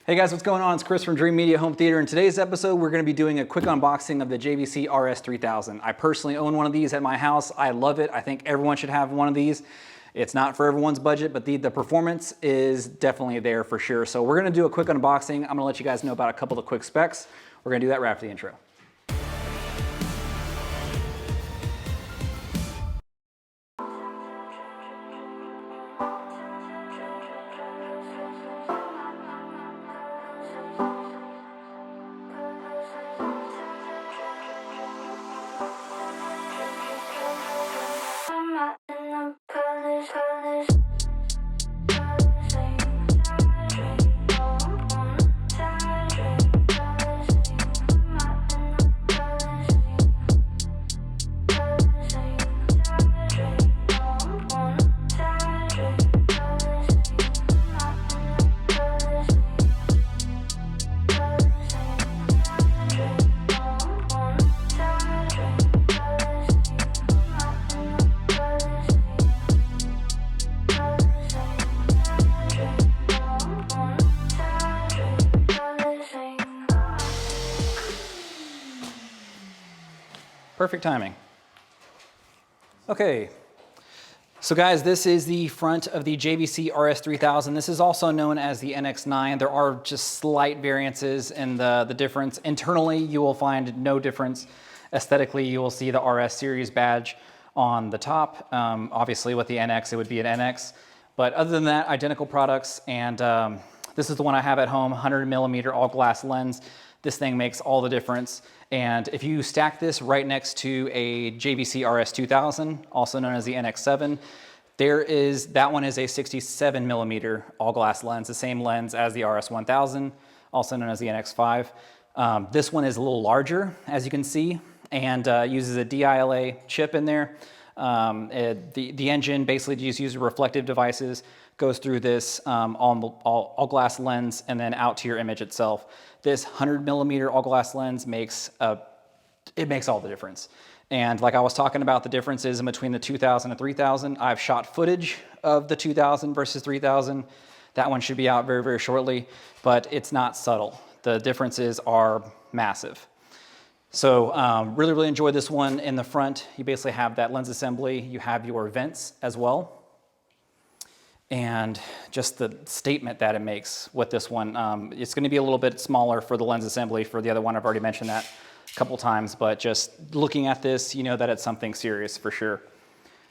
Hey guys, what's going on? It's Chris from Dreamedia Home Theater. In today's episode, we're going to be doing a quick unboxing of the JVC rs3000. I personally own one of these at my house. I love it. I think everyone should have one of these. It's not for everyone's budget, but the performance is definitely there for sure. So we're going to do a quick unboxing. I'm going to let you guys know about a couple of quick specs. We're going to do that right after the intro. Perfect timing. Okay, so guys, this is the front of the JVC rs3000. This is also known as the NX9. There are just slight variances in the difference. Internally, you will find no difference. Aesthetically, you will see the RS series badge on the top. Obviously, with the NX, it would be an NX. But other than that, identical products. And this is the one I have at home, 100mm all glass lens. This thing makes all the difference. And if you stack this right next to a JVC rs2000, also known as the NX7, that one is a 67mm all glass lens, the same lens as the rs1000, also known as the NX5. This one is a little larger, as you can see, and uses a DILA chip in there. The engine basically just uses reflective devices, goes through this all glass lens and then out to your image itself. This 100mm all glass lens makes all the difference. And like I was talking about the differences in between the 2000 and 3000, I've shot footage of the 2000 versus 3000. That one should be out very, very shortly, but it's not subtle. The differences are massive. So really, really enjoyed this one. In the front, you basically have that lens assembly. You have your vents as well. And just the statement that it makes with this one. It's going to be a little bit smaller for the lens assembly. For the other one, I've already mentioned that a couple times, but just looking at this, you know that it's something serious for sure.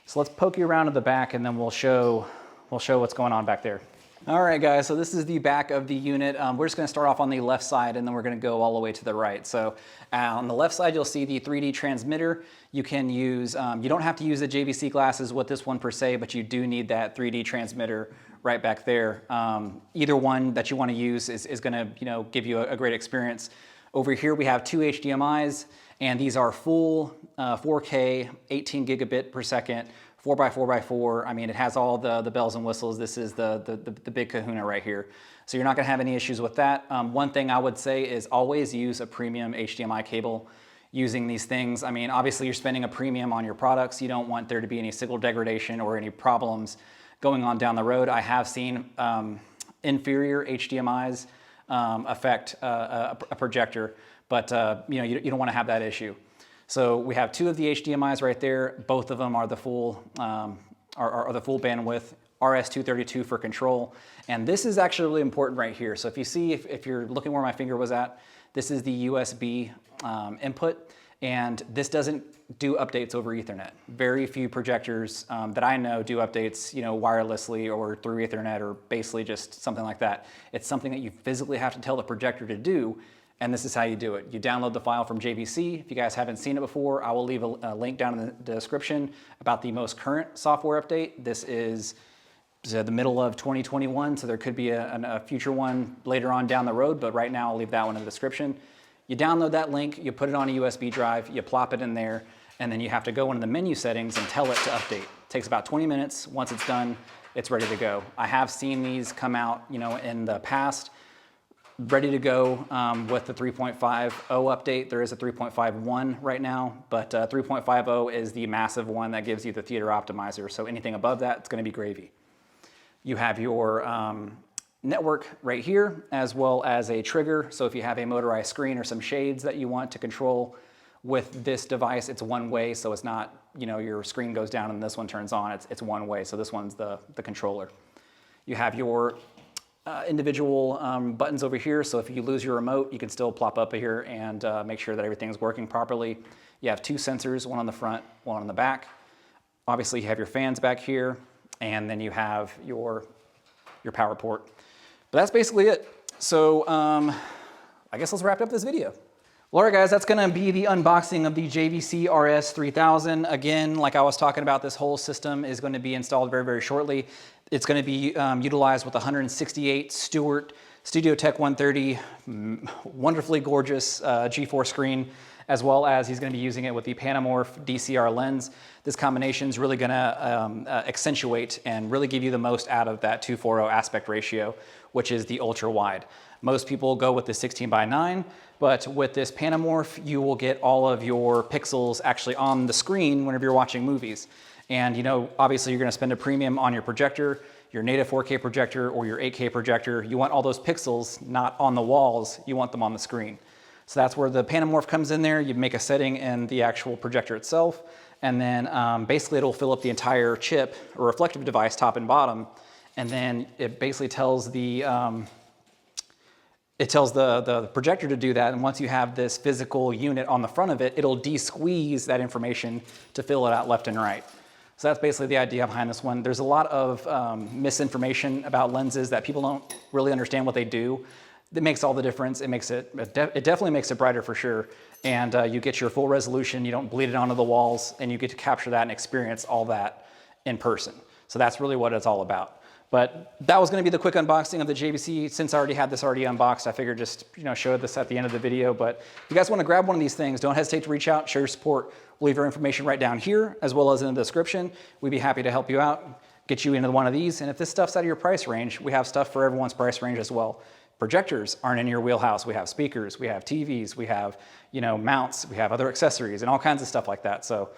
So let's poke you around to the back and then we'll show what's going on back there. All right, guys, so this is the back of the unit. We're just going to start off on the left side and then we're going to go all the way to the right. So on the left side, you'll see the 3D transmitter. You can use, you don't have to use the JVC glasses with this one per se, but you do need that 3D transmitter right back there. Either one that you want to use is going to give you a great experience. Over here, we have two HDMIs, and these are full 4K, 18 gigabit per second, 4x4x4. I mean, it has all the bells and whistles. This is the big kahuna right here. So you're not gonna have any issues with that. One thing I would say is always use a premium HDMI cable using these things. I mean, obviously you're spending a premium on your products. You don't want there to be any signal degradation or any problems going on down the road. I have seen inferior HDMIs affect a projector, but you don't wanna have that issue. So we have two of the HDMIs right there. Both of them are the full bandwidth, rs232 for control. And this is actually really important right here. So if you see, if you're looking where my finger was at, this is the USB input, and this doesn't do updates over Ethernet. Very few projectors that I know do updates, wirelessly or through Ethernet or basically just something like that. It's something that you physically have to tell the projector to do. And this is how you do it. You download the file from JVC. If you guys haven't seen it before, I will leave a link down in the description about the most current software update. This is the middle of 2021, so there could be a future one later on down the road, but right now I'll leave that one in the description. You download that link, you put it on a USB drive, you plop it in there, and then you have to go into the menu settings and tell it to update. It takes about 20 minutes. Once it's done, it's ready to go. I have seen these come out, in the past, ready to go with the 3.50 update. There is a 3.51 right now, but 3.50 is the massive one that gives you the theater optimizer. So anything above that, it's going to be gravy. You have your network right here, as well as a trigger. So if you have a motorized screen or some shades that you want to control with this device, it's one way. So it's not, you know, your screen goes down and this one turns on. It's one way. So this one's the controller. You have your individual buttons over here. So if you lose your remote, you can still plop up here and make sure that everything's working properly. You have two sensors, one on the front, one on the back. Obviously you have your fans back here, and then you have your power port. But that's basically it. So I guess let's wrap up this video. Well, all right guys, that's gonna be the unboxing of the JVC rs3000. Again, like I was talking about, this whole system is gonna be installed very, very shortly. It's gonna be utilized with 168 Stewart Studio Tech 130, wonderfully gorgeous G4 screen, as well as he's gonna be using it with the Panamorph DCR lens. This combination is really gonna accentuate and really give you the most out of that 2:4 aspect ratio, which is the ultra wide. Most people go with the 16:9, but with this Panamorph, you will get all of your pixels actually on the screen whenever you're watching movies. And you know, obviously you're gonna spend a premium on your projector, your native 4K projector or your 8K projector. You want all those pixels not on the walls, you want them on the screen. So that's where the Panamorph comes in there. You make a setting in the actual projector itself, and then basically it'll fill up the entire chip or reflective device top and bottom. And then it basically tells the projector to do that. And once you have this physical unit on the front of it, it'll de-squeeze that information to fill it out left and right. So that's basically the idea behind this one. There's a lot of misinformation about lenses that people don't really understand what they do. That makes all the difference. It definitely makes it brighter for sure. And you get your full resolution, you don't bleed it onto the walls, and you get to capture that and experience all that in person. So that's really what it's all about. But that was gonna be the quick unboxing of the JVC. Since I already had this already unboxed, I figured just show this at the end of the video. But if you guys wanna grab one of these things, don't hesitate to reach out, show your support. We'll leave our information right down here, as well as in the description. We'd be happy to help you out, get you into one of these. And if this stuff's out of your price range, we have stuff for everyone's price range as well. Projectors aren't in your wheelhouse. We have speakers, we have TVs, we have mounts, we have other accessories and all kinds of stuff like that. So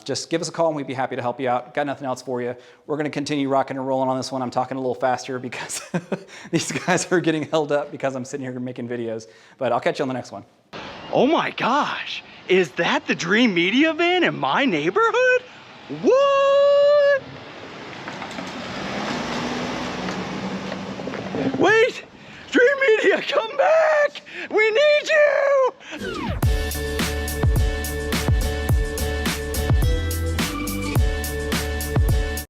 just give us a call and we'd be happy to help you out. Got nothing else for you. We're gonna continue rocking and rolling on this one. I'm talking a little faster because these guys are getting held up because I'm sitting here making videos. But I'll catch you on the next one. Oh my gosh, is that the Dreamedia van in my neighborhood? What? Wait! Dreamedia, come back! We need you!